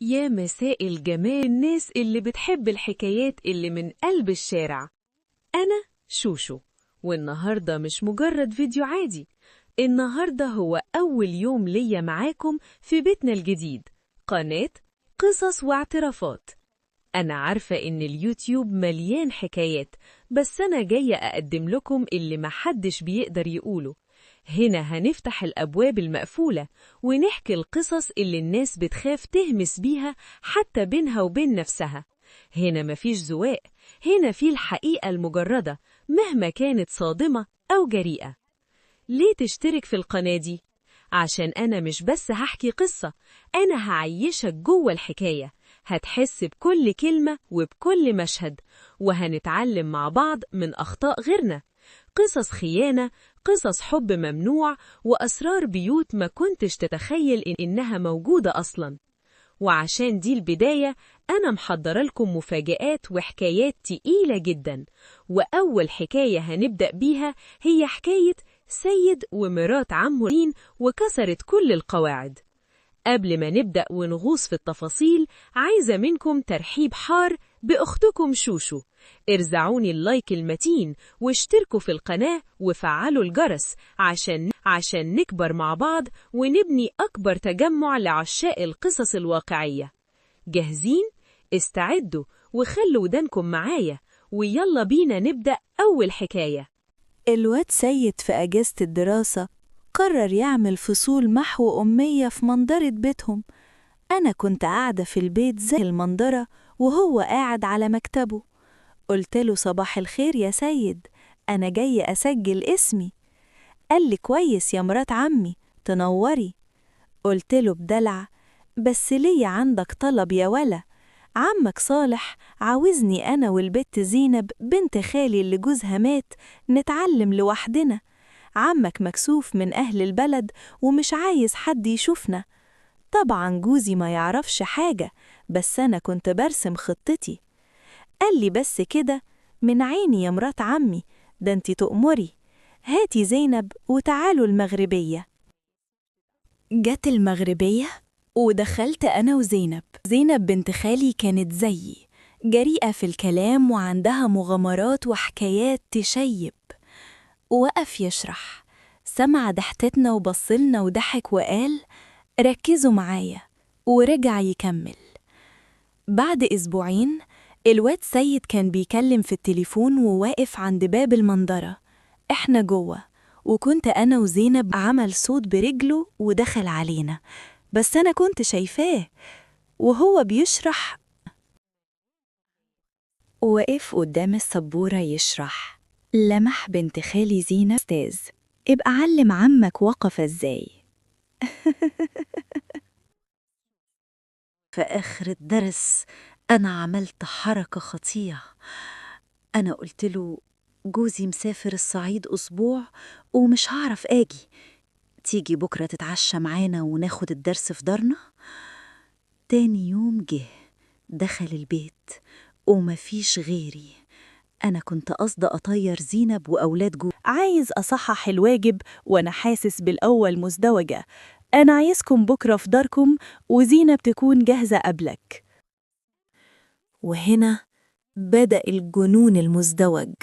يا مساء الجمال الناس اللي بتحب الحكايات اللي من قلب الشارع. أنا شوشو، والنهاردة مش مجرد فيديو عادي. النهاردة هو أول يوم ليا معاكم في بيتنا الجديد، قناة قصص واعترافات. أنا عارفة إن اليوتيوب مليان حكايات، بس أنا جاية أقدم لكم اللي محدش بيقدر يقوله. هنا هنفتح الأبواب المقفولة ونحكي القصص اللي الناس بتخاف تهمس بيها حتى بينها وبين نفسها. هنا مفيش زواق، هنا في الحقيقة المجردة مهما كانت صادمة أو جريئة. ليه تشترك في القناة دي؟ عشان أنا مش بس هحكي قصة، أنا هعيشك جوه الحكاية، هتحس بكل كلمة وبكل مشهد، وهنتعلم مع بعض من أخطاء غيرنا. قصص خيانة، قصص حب ممنوع، وأسرار بيوت ما كنتش تتخيل إنها موجودة أصلاً. وعشان دي البداية، أنا محضرة لكم مفاجآت وحكايات تقيلة جداً. وأول حكاية هنبدأ بيها هي حكاية سيد ومرات عمه لين، وكسرت كل القواعد. قبل ما نبدأ ونغوص في التفاصيل، عايزة منكم ترحيب حار بأختكم شوشو. ارزعوني اللايك المتين واشتركوا في القناة وفعلوا الجرس عشان نكبر مع بعض ونبني أكبر تجمع لعشاق القصص الواقعية. جاهزين؟ استعدوا وخلوا ودانكم معايا، ويلا بينا نبدأ أول حكاية. الواد سيد في أجازة الدراسة قرر يعمل فصول محو أمية في منظرة بيتهم. أنا كنت قاعدة في البيت زي المنظرة وهو قاعد على مكتبه. قلت له صباح الخير يا سيد، أنا جاي أسجل اسمي. قال لي كويس يا مرات عمي، تنوري. قلت له بدلع بس ليه عندك طلب يا ولا؟ عمك صالح عاوزني أنا والبت زينب بنت خالي اللي جوزها مات نتعلم لوحدنا. عمك مكسوف من أهل البلد ومش عايز حد يشوفنا. طبعا جوزي ما يعرفش حاجة، بس أنا كنت برسم خطتي. قال لي بس كده، من عيني يا مرات عمي، ده انتي تؤمري. هاتي زينب وتعالوا المغربية. جت المغربية ودخلت أنا وزينب. زينب بنت خالي كانت زيي، جريئة في الكلام وعندها مغامرات وحكايات تشيب. وقف يشرح، سمع ضحكتنا وبصلنا وضحك وقال ركزوا معايا، ورجع يكمل. بعد أسبوعين الواد سيد كان بيكلم في التليفون وواقف عند باب المنظرة. احنا جوه، وكنت أنا وزينب عمل صوت برجله ودخل علينا، بس أنا كنت شايفاه وهو بيشرح. وقف قدام السبورة يشرح، لمح بنت خالي زينة أستاذ، ابقى علم عمك وقف ازاي. في آخر الدرس أنا عملت حركة خطيرة. أنا قلت له جوزي مسافر الصعيد أسبوع ومش هعرف آجي، تيجي بكرة تتعشى معانا وناخد الدرس في دارنا. تاني يوم جه دخل البيت ومفيش غيري. أنا كنت قصد أطير زينب وأولاد جوزي. عايز أصحح الواجب وأنا حاسس بالأول مزدوجة. أنا عايزكم بكرة في داركم وزينب تكون جاهزة قبلك. وهنا بدأ الجنون المزدوج.